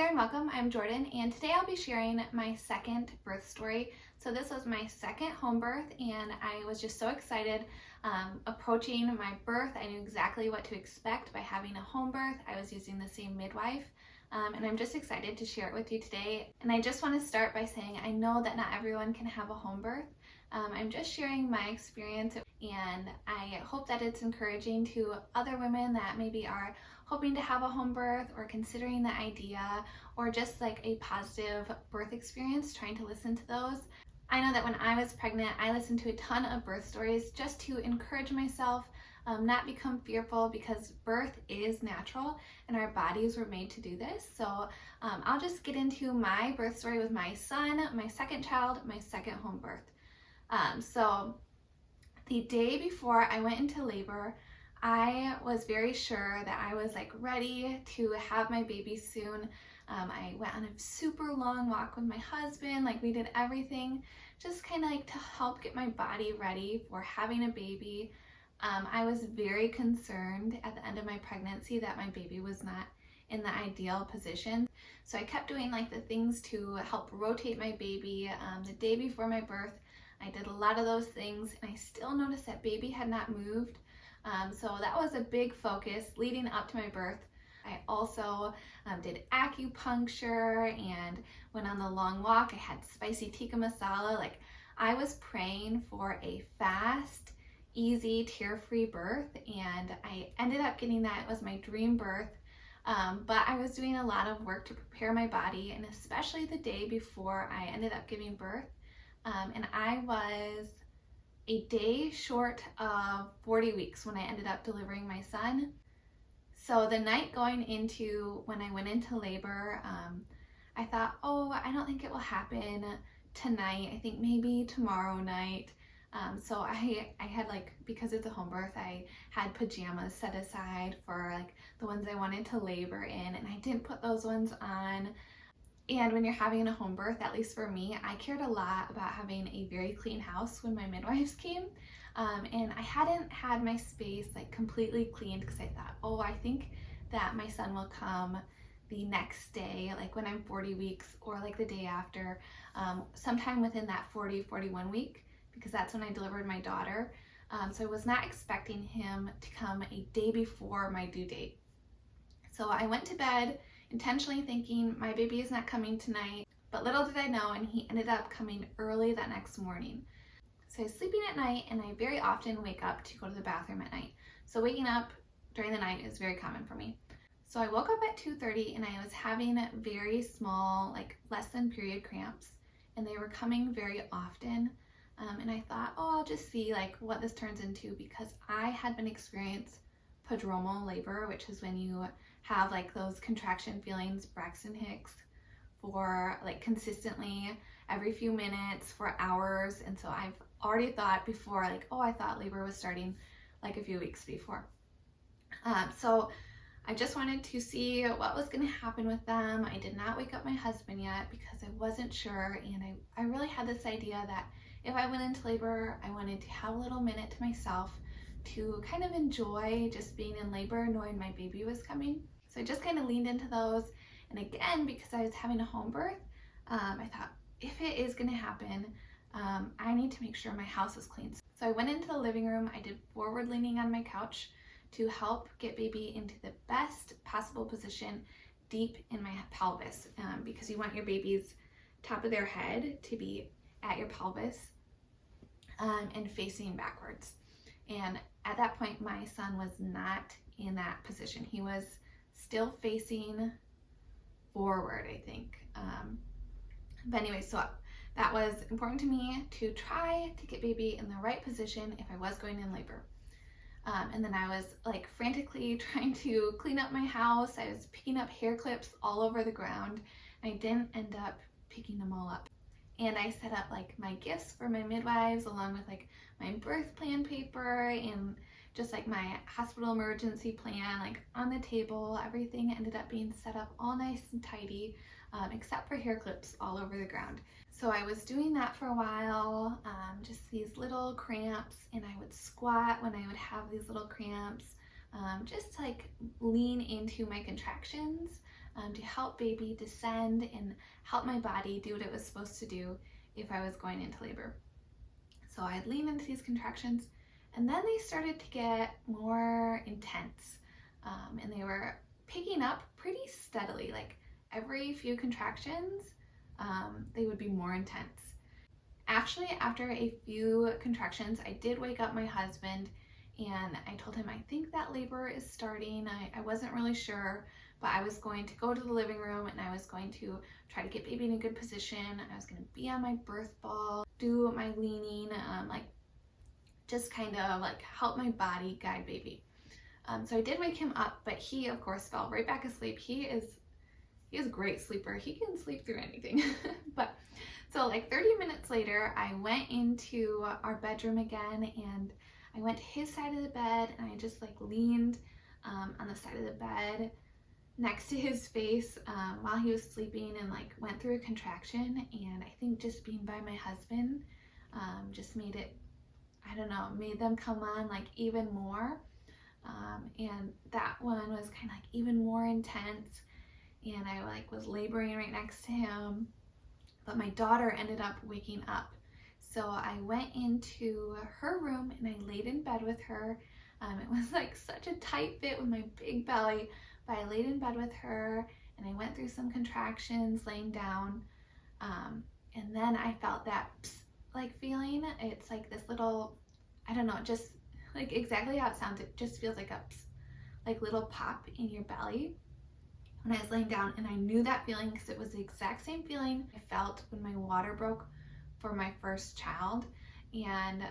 there and welcome. I'm Jordan and today I'll be sharing my second birth story. So this was my second home birth and I was just so excited approaching my birth. I knew exactly what to expect by having a home birth. I was using the same midwife and I'm just excited to share it with you today. And I just want to start by saying I know that not everyone can have a home birth. I'm just sharing my experience and I hope that it's encouraging to other women that maybe are hoping to have a home birth or considering the idea, or just like a positive birth experience, trying to listen to those. I know that when I was pregnant, I listened to a ton of birth stories just to encourage myself, not become fearful, because birth is natural and our bodies were made to do this. So I'll just get into my birth story with my son, my second child, my second home birth. So the day before I went into labor, I was very sure that I was like ready to have my baby soon. I went on a super long walk with my husband, like we did everything just kind of like to help get my body ready for having a baby. I was very concerned at the end of my pregnancy that my baby was not in the ideal position. So I kept doing like the things to help rotate my baby. The day before my birth, I did a lot of those things and I still noticed that baby had not moved. So that was a big focus leading up to my birth. I also did acupuncture and went on the long walk. I had spicy tikka masala. Like I was praying for a fast, easy, tear-free birth, and I ended up getting that. It was my dream birth. But I was doing a lot of work to prepare my body, and especially the day before I ended up giving birth. And I was a day short of 40 weeks when I ended up delivering my son. So the night going into when I went into labor, I thought, oh, I don't think it will happen tonight. I think maybe tomorrow night. So I had like, because it's a home birth, I had pajamas set aside for like the ones I wanted to labor in, and I didn't put those ones on. And when you're having a home birth, at least for me, I cared a lot about having a very clean house when my midwives came. And I hadn't had my space like completely cleaned because I thought, oh, I think that my son will come the next day, like when I'm 40 weeks or like the day after, sometime within that 41 week, because that's when I delivered my daughter. So I was not expecting him to come a day before my due date. So I went to bed intentionally thinking my baby is not coming tonight, but little did I know, and he ended up coming early that next morning. So I was sleeping at night, and I very often wake up to go to the bathroom at night. So waking up during the night is very common for me. So I woke up at 2:30 and I was having very small, like less than period cramps, and they were coming very often. And I thought, oh, I'll just see like what this turns into, because I had been experienced prodromal labor, which is when you have like those contraction feelings, Braxton Hicks, for like consistently every few minutes for hours. And so I've already thought before, like, oh, I thought labor was starting like a few weeks before. So I just wanted to see what was going to happen with them. I did not wake up my husband yet because I wasn't sure, and I really had this idea that if I went into labor, I wanted to have a little minute to myself to kind of enjoy just being in labor, knowing my baby was coming. So I just kind of leaned into those. And again, because I was having a home birth, I thought, if it is going to happen, I need to make sure my house is clean. So I went into the living room. I did forward leaning on my couch to help get baby into the best possible position deep in my pelvis, because you want your baby's top of their head to be at your pelvis and facing backwards. And at that point, my son was not in that position. He was still facing forward, I think. But anyway, so that was important to me to try to get baby in the right position if I was going in labor. And then I was like frantically trying to clean up my house. I was picking up hair clips all over the ground. I didn't end up picking them all up. And I set up like my gifts for my midwives, along with like my birth plan paper and just like my hospital emergency plan, like on the table. Everything ended up being set up all nice and tidy, except for hair clips all over the ground. So I was doing that for a while, just these little cramps, and I would squat when I would have these little cramps, just to like lean into my contractions, to help baby descend and help my body do what it was supposed to do if I was going into labor. So I'd lean into these contractions, and then they started to get more intense, and they were picking up pretty steadily. Like every few contractions, they would be more intense. Actually, after a few contractions, I did wake up my husband, and I told him, I think that labor is starting. I wasn't really sure, but I was going to go to the living room and I was going to try to get baby in a good position. I was going to be on my birth ball, do my leaning, like just kind of like help my body guide baby. So I did wake him up, but he of course fell right back asleep. He is a great sleeper. He can sleep through anything. But so like 30 minutes later, I went into our bedroom again, and I went to his side of the bed, and I just like leaned on the side of the bed next to his face while he was sleeping, and like went through a contraction. And I think just being by my husband just made it, I don't know, made them come on like even more. And that one was kind of like even more intense, and I like was laboring right next to him. But my daughter ended up waking up. So I went into her room and I laid in bed with her. It was like such a tight fit with my big belly, but I laid in bed with her and I went through some contractions laying down. And then I felt that like feeling. It's like this little, I don't know, just like exactly how it sounds. It just feels like a like little pop in your belly when I was laying down, and I knew that feeling because it was the exact same feeling I felt when my water broke for my first child. And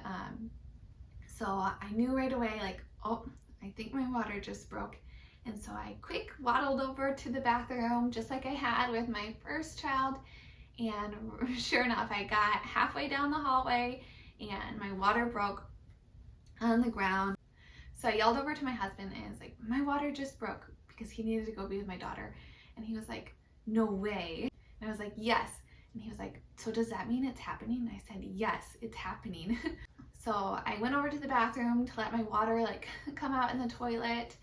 so I knew right away, like, oh, I think my water just broke. And so I quick waddled over to the bathroom just like I had with my first child, and sure enough, I got halfway down the hallway and my water broke on the ground. So I yelled over to my husband and I was like, my water just broke, because he needed to go be with my daughter. And he was like, no way. And I was like, yes. And he was like, so does that mean it's happening? And I said, yes, it's happening. So I went over to the bathroom to let my water like come out in the toilet.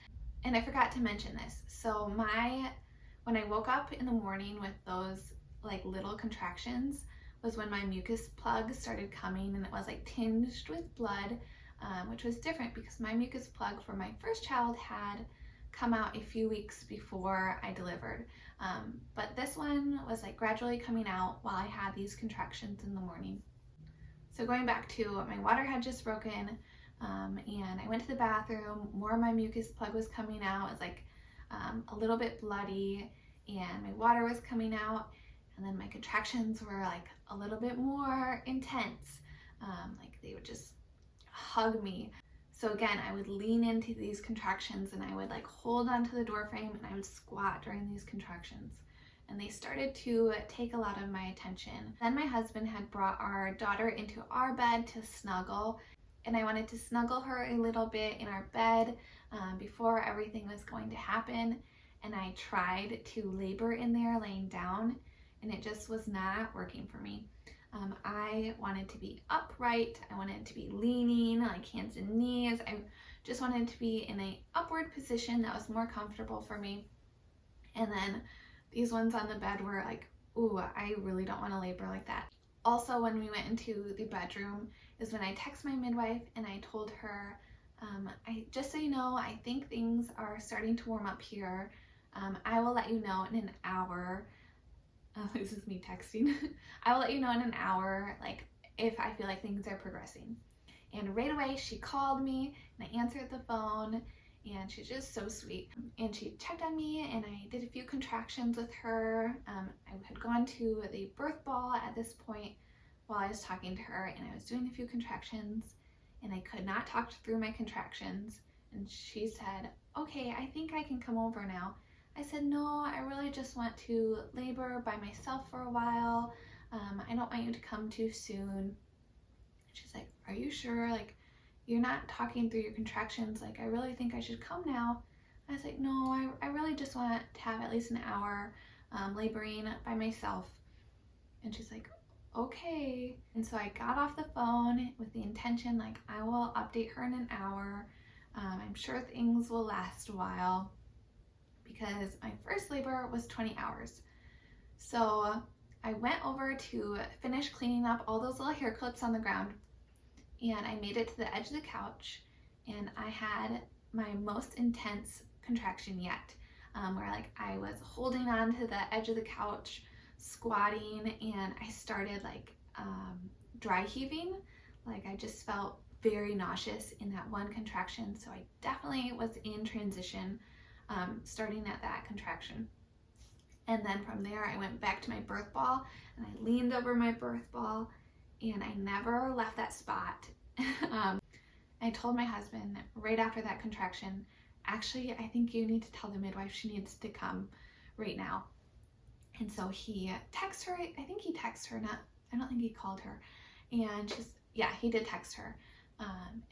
And I forgot to mention this. So when I woke up in the morning with those like little contractions was when my mucus plug started coming, and it was like tinged with blood, which was different because my mucus plug for my first child had come out a few weeks before I delivered. But this one was like gradually coming out while I had these contractions in the morning. So going back to my water had just broken, and I went to the bathroom, more of my mucus plug was coming out. It was like a little bit bloody, and my water was coming out, and then my contractions were like a little bit more intense. Like they would just hug me. So again, I would lean into these contractions and I would like hold onto the door frame and I would squat during these contractions. And they started to take a lot of my attention. Then my husband had brought our daughter into our bed to snuggle, and I wanted to snuggle her a little bit in our bed before everything was going to happen. And I tried to labor in there laying down, and it just was not working for me. I wanted to be upright. I wanted to be leaning, like hands and knees. I just wanted to be in an upward position that was more comfortable for me. And then these ones on the bed were like, ooh, I really don't want to labor like that. Also, when we went into the bedroom is when I texted my midwife and I told her, just so you know, I think things are starting to warm up here. I will let you know in an hour. This is me texting. I will let you know in an hour, like if I feel like things are progressing. And right away she called me and I answered the phone, and she's just so sweet. And she checked on me and I did a few contractions with her. I had gone to the birth ball at this point while I was talking to her, and I was doing a few contractions and I could not talk through my contractions. And she said, okay, I think I can come over now. I said, no, I really just want to labor by myself for a while. I don't want you to come too soon. She's like, are you sure? Like, you're not talking through your contractions. Like, I really think I should come now. I was like, no, I really just want to have at least an hour laboring by myself. And she's like, okay. And so I got off the phone with the intention, like, I will update her in an hour. I'm sure things will last a while, because my first labor was 20 hours. So I went over to finish cleaning up all those little hair clips on the ground, and I made it to the edge of the couch, and I had my most intense contraction yet, where like I was holding on to the edge of the couch, squatting, and I started like dry heaving. Like I just felt very nauseous in that one contraction. So I definitely was in transition, starting at that contraction. And then from there, I went back to my birth ball and I leaned over my birth ball, and I never left that spot. I told my husband right after that contraction, actually, I think you need to tell the midwife she needs to come right now. And so he texted her, I think he texted her, I don't think he called her. And he did text her.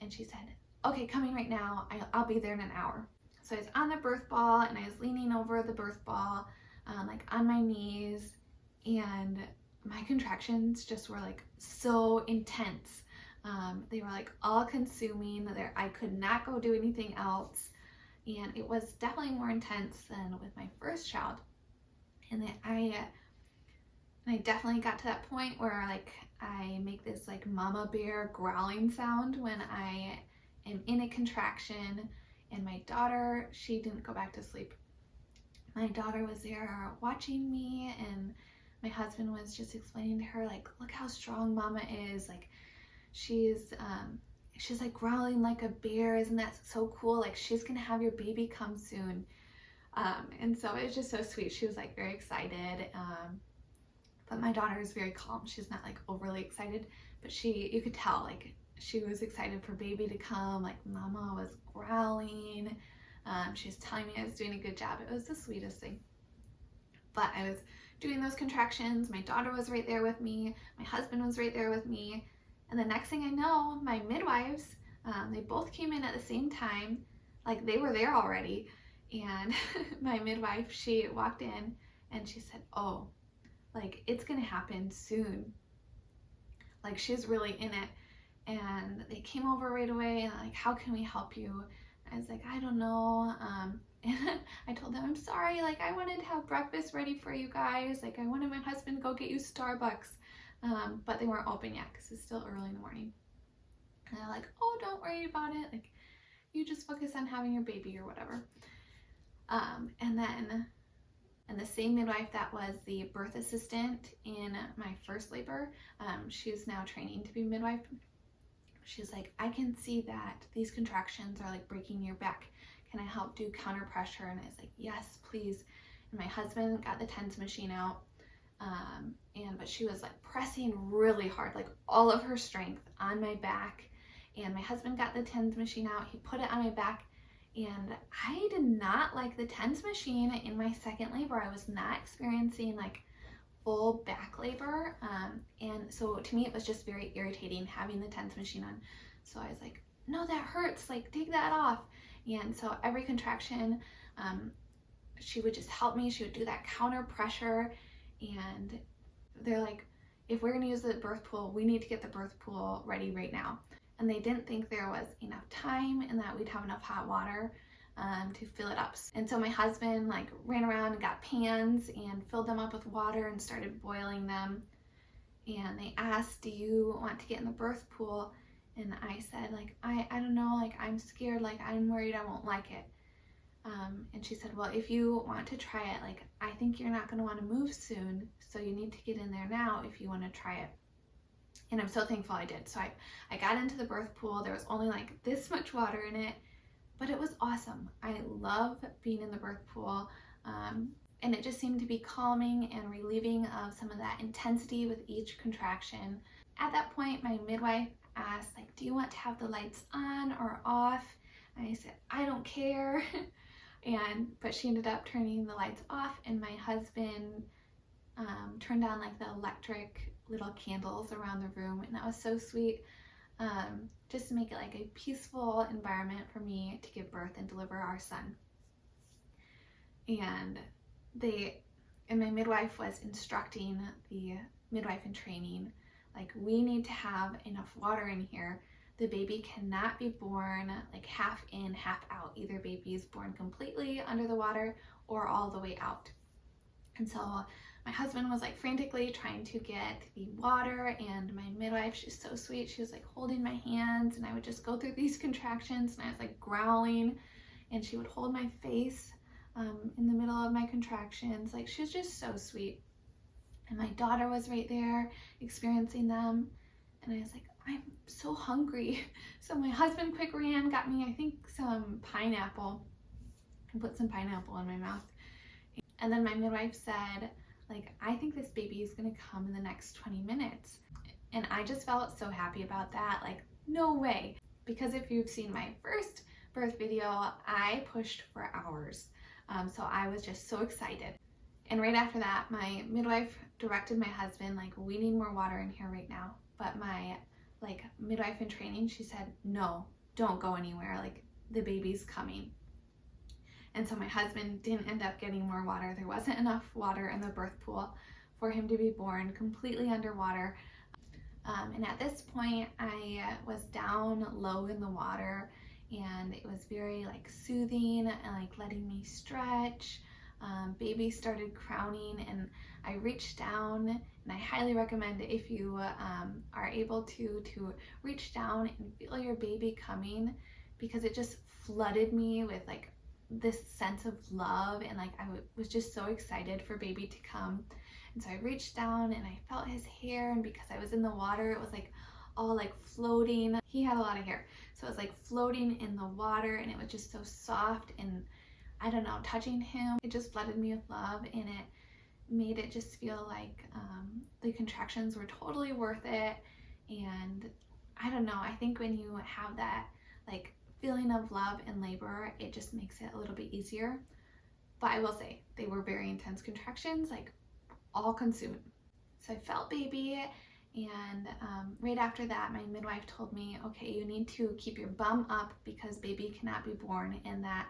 And she said, okay, coming right now, I'll be there in an hour. So I was on the birth ball and I was leaning over the birth ball, like on my knees, and my contractions just were like so intense. They were like all consuming. I could not go do anything else. And it was definitely more intense than with my first child. And then I definitely got to that point where like I make this like mama bear growling sound when I am in a contraction. And my daughter, she didn't go back to sleep. My daughter was there watching me, and my husband was just explaining to her like, look how strong mama is. Like she's like growling like a bear. Isn't that so cool? Like she's gonna have your baby come soon. And so it was just so sweet. She was like very excited. But my daughter is very calm. She's not like overly excited, but you could tell like she was excited for baby to come. Like mama was growling. She was telling me I was doing a good job. It was the sweetest thing. But I was doing those contractions. My daughter was right there with me. My husband was right there with me. And the next thing I know, my midwives, they both came in at the same time. Like they were there already. And my midwife, she walked in and she said, oh, like it's gonna happen soon. Like she's really in it. And they came over right away and like, how can we help you? I was like, I don't know. And I told them, I'm sorry, like I wanted to have breakfast ready for you guys. Like I wanted my husband to go get you Starbucks. But they weren't open yet because it's still early in the morning. And they're like, oh, don't worry about it. Like you just focus on having your baby or whatever. And the same midwife that was the birth assistant in my first labor, she's now training to be midwife. She's like, I can see that these contractions are like breaking your back. Can I help do counter pressure? And I was like, yes, please. And my husband got the TENS machine out. But she was like pressing really hard, like all of her strength on my back. And my husband got the TENS machine out. He put it on my back. And I did not like the TENS machine in my second labor. I was not experiencing like full back labor. And so to me, it was just very irritating having the TENS machine on. So I was like, no, that hurts. Like take that off. And so every contraction, she would just help me. She would do that counter pressure. And they're like, if we're gonna use the birth pool, we need to get the birth pool ready right now. And they didn't think there was enough time and that we'd have enough hot water to fill it up. And so my husband like ran around and got pans and filled them up with water and started boiling them. And they asked, do you want to get in the birth pool? And I said like, I don't know, like I'm scared, like I'm worried I won't like it. And she said, well, if you want to try it, like I think you're not going to want to move soon, so you need to get in there now if you want to try it. And I'm so thankful I did. So I got into the birth pool. There was only like this much water in it, but it was awesome. I love being in the birth pool. And it just seemed to be calming and relieving of some of that intensity with each contraction. At that point, my midwife asked, like, do you want to have the lights on or off? And I said, I don't care. But she ended up turning the lights off, and my husband turned on like the electric little candles around the room, and that was so sweet, just to make it like a peaceful environment for me to give birth and deliver our son. And my midwife was instructing the midwife in training, like, we need to have enough water in here. The baby cannot be born like half in, half out. Either baby is born completely under the water or all the way out. And so my husband was like frantically trying to get the water, and my midwife, she's so sweet, she was like holding my hands, and I would just go through these contractions and I was like growling, and she would hold my face in the middle of my contractions. Like, she was just so sweet. And my daughter was right there experiencing them, and I was like, I'm so hungry. So my husband quick ran, got me, I think, some pineapple, and put some pineapple in my mouth. And then my midwife said, like, I think this baby is gonna come in the next 20 minutes. And I just felt so happy about that. Like, no way. Because if you've seen my first birth video, I pushed for hours. So I was just so excited. And right after that, my midwife directed my husband, like, we need more water in here right now. But my midwife in training, she said, no, don't go anywhere. Like, the baby's coming. And so my husband didn't end up getting more water. There wasn't enough water in the birth pool for him to be born completely underwater. And at this point, I was down low in the water, and it was very like soothing and like letting me stretch. Baby started crowning, and I reached down, and I highly recommend, if you are able to reach down and feel your baby coming, because it just flooded me with like this sense of love, and like I was just so excited for baby to come. And so I reached down and I felt his hair, and because I was in the water, it was like all like floating. He had a lot of hair, so it was like floating in the water, and it was just so soft, and I don't know, touching him, it just flooded me with love, and it made it just feel like the contractions were totally worth it. And I don't know, I think when you have that like feeling of love in labor, it just makes it a little bit easier. But I will say, they were very intense contractions, like all consuming. So I felt baby, and right after that, my midwife told me, okay, you need to keep your bum up because baby cannot be born in that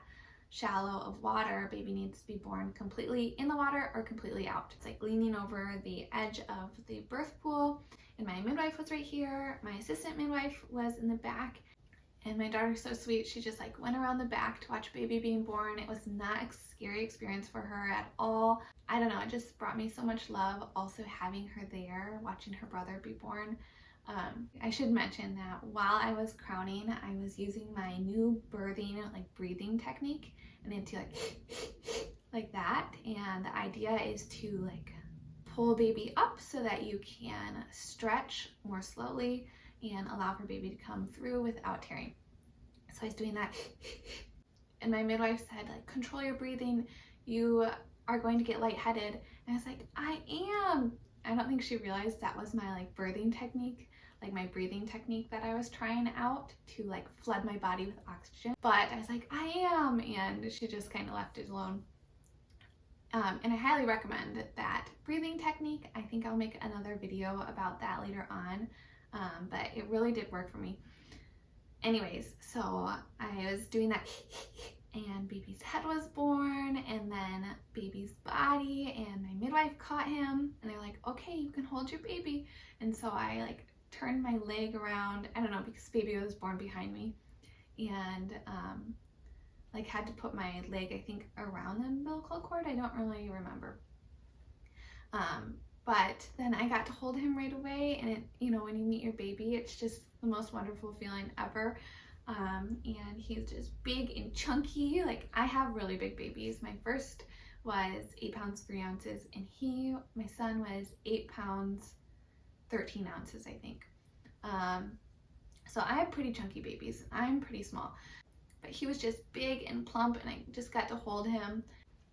shallow of water. Baby needs to be born completely in the water or completely out. It's like leaning over the edge of the birth pool. And my midwife was right here. My assistant midwife was in the back. And my daughter's so sweet. She just like went around the back to watch baby being born. It was not a scary experience for her at all. I don't know, it just brought me so much love also having her there, watching her brother be born. I should mention that while I was crowning, I was using my new birthing like breathing technique, and it's like that. And the idea is to like pull baby up so that you can stretch more slowly and allow for baby to come through without tearing. So I was doing that, and my midwife said, like, control your breathing, you are going to get lightheaded. And I was like, I am. I don't think she realized that was my like birthing technique, like my breathing technique that I was trying out to like flood my body with oxygen. But I was like, I am, and she just kind of left it alone. And I highly recommend that breathing technique. I think I'll make another video about that later on. But it really did work for me. Anyways, so I was doing that, and baby's head was born, and then baby's body, and my midwife caught him, and they're like, okay, you can hold your baby. And so I like turned my leg around, I don't know, because baby was born behind me, and like had to put my leg, I think, around the umbilical cord. I don't really remember. But then I got to hold him right away, and it, you know, when you meet your baby, it's just the most wonderful feeling ever. And he's just big and chunky. Like, I have really big babies. My first was 8 pounds 3 ounces, and my son was 8 pounds 13 ounces, I think. So I have pretty chunky babies. I'm pretty small, but he was just big and plump, and I just got to hold him.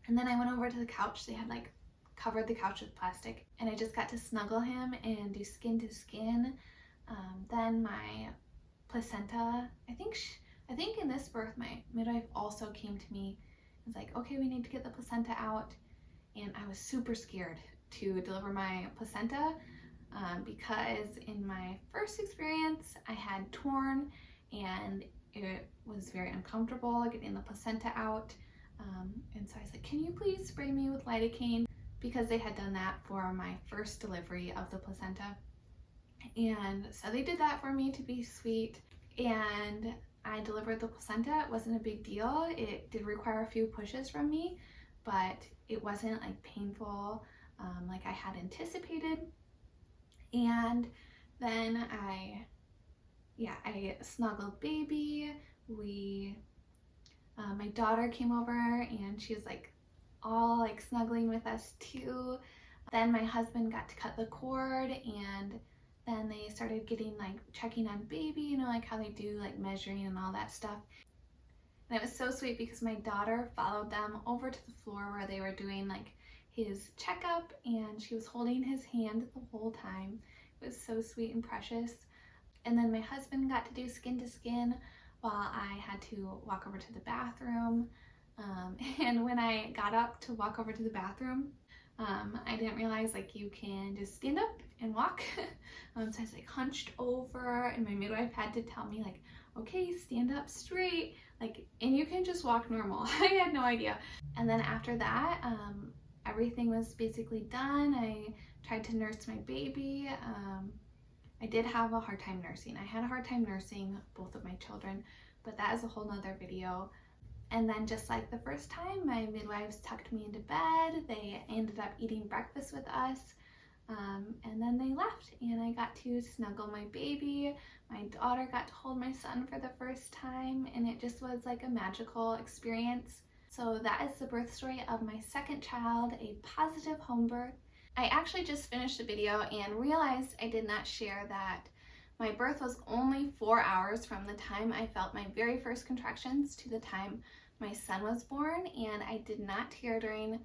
And then I went over to the couch. They had like covered the couch with plastic, and I just got to snuggle him and do skin to skin. Then my placenta, I think in this birth, my midwife also came to me and was like, okay, we need to get the placenta out. And I was super scared to deliver my placenta because in my first experience, I had torn, and it was very uncomfortable getting the placenta out. And so I was like, can you please spray me with lidocaine? Because they had done that for my first delivery of the placenta. And so they did that for me to be sweet, and I delivered the placenta. It wasn't a big deal. It did require a few pushes from me, but it wasn't like painful like I had anticipated. And then I snuggled baby. My daughter came over and she was like all like snuggling with us too. Then my husband got to cut the cord, and then they started getting like checking on baby, you know, like how they do like measuring and all that stuff. And it was so sweet because my daughter followed them over to the floor where they were doing like his checkup, and she was holding his hand the whole time. It was so sweet and precious. And then my husband got to do skin to skin while I had to walk over to the bathroom. And when I got up to walk over to the bathroom, I didn't realize like you can just stand up and walk. So I was like hunched over, and my midwife had to tell me like, okay, stand up straight, like, and you can just walk normal. I had no idea. And then after that, everything was basically done. I tried to nurse my baby. I did have a hard time nursing. I had a hard time nursing both of my children, but that is a whole nother video. And then just like the first time, my midwives tucked me into bed. They ended up eating breakfast with us, and then they left, and I got to snuggle my baby. My daughter got to hold my son for the first time, and it just was like a magical experience. So that is the birth story of my second child, a positive home birth. I actually just finished the video and realized I did not share that my birth was only 4 hours from the time I felt my very first contractions to the time my son was born, and I did not tear during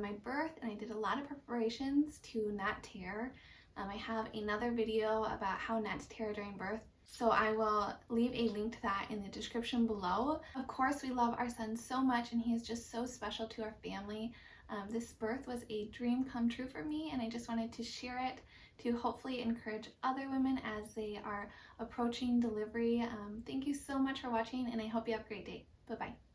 my birth, and I did a lot of preparations to not tear. I have another video about how not to tear during birth, so I will leave a link to that in the description below. Of course, we love our son so much, and he is just so special to our family. This birth was a dream come true for me, and I just wanted to share it to hopefully encourage other women as they are approaching delivery. Thank you so much for watching, and I hope you have a great day. Bye-bye.